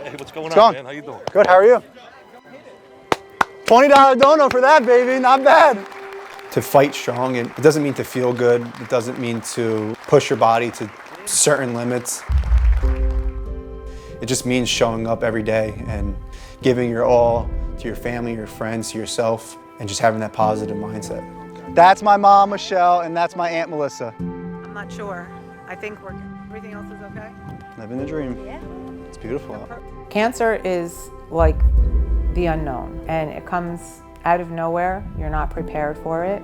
Hey, what's going on, man? How you doing? Good, how are you? $20 dono for that, baby, not bad. To fight strong, it doesn't mean to feel good. It doesn't mean to push your body to certain limits. It just means showing up every day and giving your all to your family, your friends, to yourself, and just having that positive mindset. That's my mom, Michelle, and that's my Aunt Melissa. I'm not sure. I think everything else is okay. Living the dream. Yeah. It's beautiful. Cancer is like the unknown, and it comes out of nowhere. You're not prepared for it.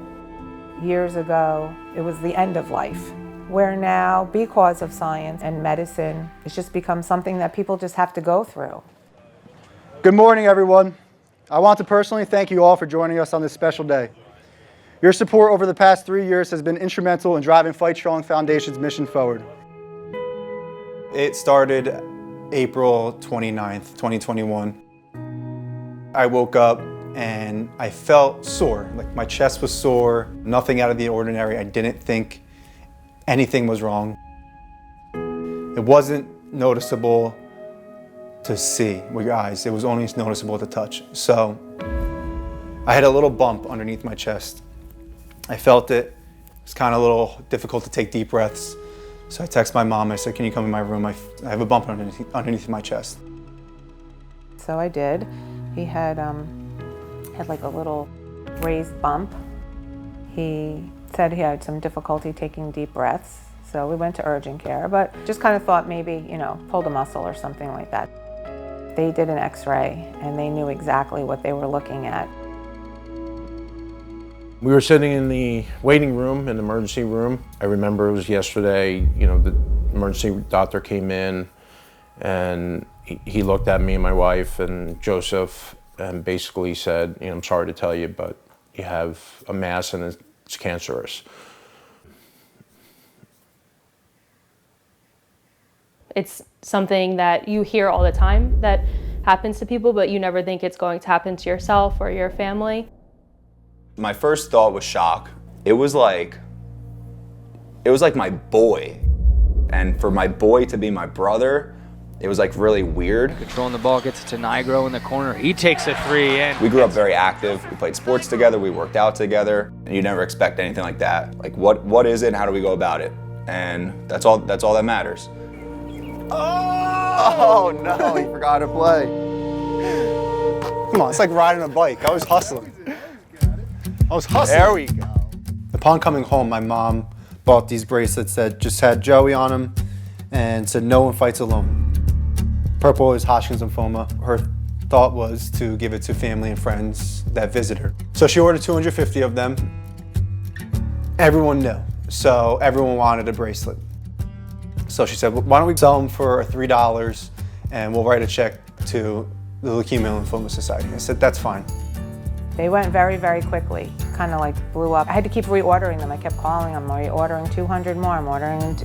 Years ago, it was the end of life, where now, because of science and medicine, it's just become something that people just have to go through. Good morning, everyone. I want to personally thank you all for joining us on this special day. Your support over the past 3 years has been instrumental in driving FightStrong Foundation's mission forward. It started April 29th, 2021. I woke up and I felt sore, like my chest was sore, nothing out of the ordinary. I didn't think anything was wrong. It wasn't noticeable to see with your eyes, it was only noticeable to touch. So I had a little bump underneath my chest. I felt it. It's kind of a little difficult to take deep breaths. So I texted my mom, I said, can you come in my room? I have a bump underneath my chest. So I did. He had like a little raised bump. He said he had some difficulty taking deep breaths. So we went to urgent care, but just kind of thought maybe, pulled a muscle or something like that. They did an x-ray and they knew exactly what they were looking at. We were sitting in the waiting room, in the emergency room. I remember it was yesterday, the emergency doctor came in and he looked at me and my wife and Joseph and basically said, I'm sorry to tell you, but you have a mass and it's cancerous. It's something that you hear all the time that happens to people, but you never think it's going to happen to yourself or your family. My first thought was shock. It was like my boy. And for my boy to be my brother, it was like really weird. Controlling the ball, gets it to Nigro in the corner. He takes it free and we grew up very active. We played sports together, we worked out together, and you never expect anything like that. Like what is it and how do we go about it? And that's all that matters. Oh no, he forgot to play. Come on, it's like riding a bike. I was hustling. There we go. Upon coming home, my mom bought these bracelets that just had Joey on them and said, no one fights alone. Purple is Hodgkin's lymphoma. Her thought was to give it to family and friends that visit her. So she ordered 250 of them. Everyone knew, so everyone wanted a bracelet. So she said, well, why don't we sell them for $3 and we'll write a check to the Leukemia and Lymphoma Society. I said, that's fine. They went very, very quickly, kind of like blew up. I had to keep reordering them. I kept calling them, reordering 200 more, I'm ordering,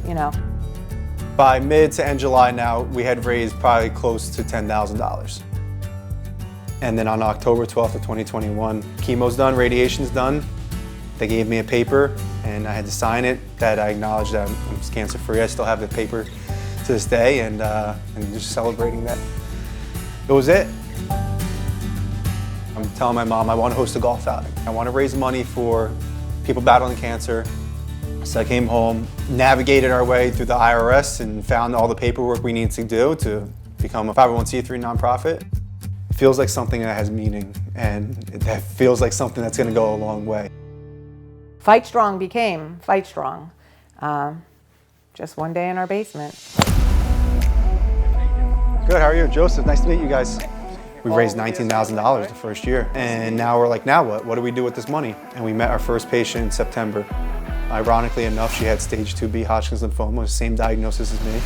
By mid to end July now, we had raised probably close to $10,000. And then on October 12th of 2021, chemo's done, radiation's done. They gave me a paper and I had to sign it that I acknowledged that I'm cancer-free. I still have the paper to this day and just celebrating that. It was it. I'm telling my mom I want to host a golf outing. I want to raise money for people battling cancer. So I came home, navigated our way through the IRS and found all the paperwork we need to do to become a 501c3 nonprofit. It feels like something that has meaning and that feels like something that's going to go a long way. FightStrong became FightStrong, just one day in our basement. Good, how are you? Joseph, nice to meet you guys. We raised $19,000 the first year, and now we're like, now what? What do we do with this money? And we met our first patient in September. Ironically enough, she had stage 2B Hodgkin's lymphoma, the same diagnosis as me.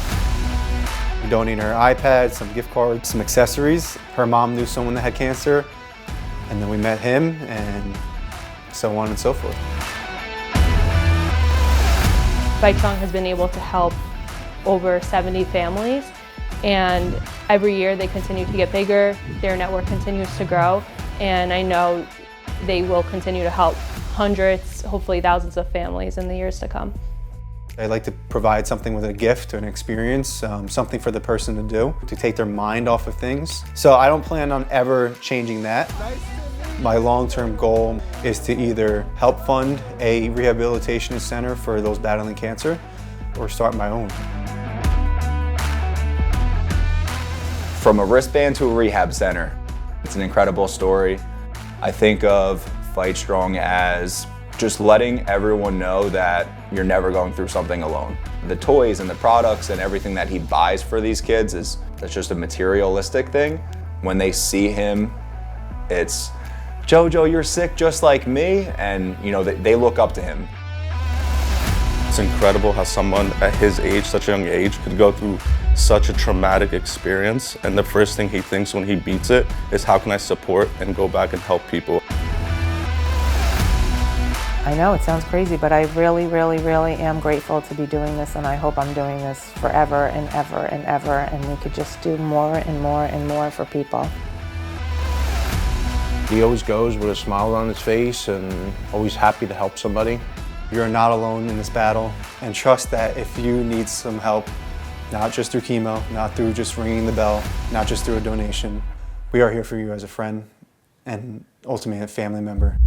We donated her iPad, some gift cards, some accessories. Her mom knew someone that had cancer, and then we met him, and so on and so forth. FightStrong has been able to help over 70 families, and every year they continue to get bigger, their network continues to grow, and I know they will continue to help hundreds, hopefully thousands of families in the years to come. I like to provide something with a gift, an experience, something for the person to do, to take their mind off of things. So I don't plan on ever changing that. My long-term goal is to either help fund a rehabilitation center for those battling cancer or start my own. From a wristband to a rehab center, it's an incredible story. I think of FightStrong as just letting everyone know that you're never going through something alone. The toys and the products and everything that he buys for these kids that's just a materialistic thing. When they see him, it's, "Jojo, you're sick just like me," and you know, they look up to him. It's incredible how someone at his age, such a young age, could go through such a traumatic experience, and the first thing he thinks when he beats it is, how can I support and go back and help people? I know it sounds crazy, but I really, really, really am grateful to be doing this, and I hope I'm doing this forever and ever and ever, and we could just do more and more and more for people. He always goes with a smile on his face and always happy to help somebody. You're not alone in this battle, and trust that if you need some help, not just through chemo, not through just ringing the bell, not just through a donation, we are here for you as a friend and ultimately a family member.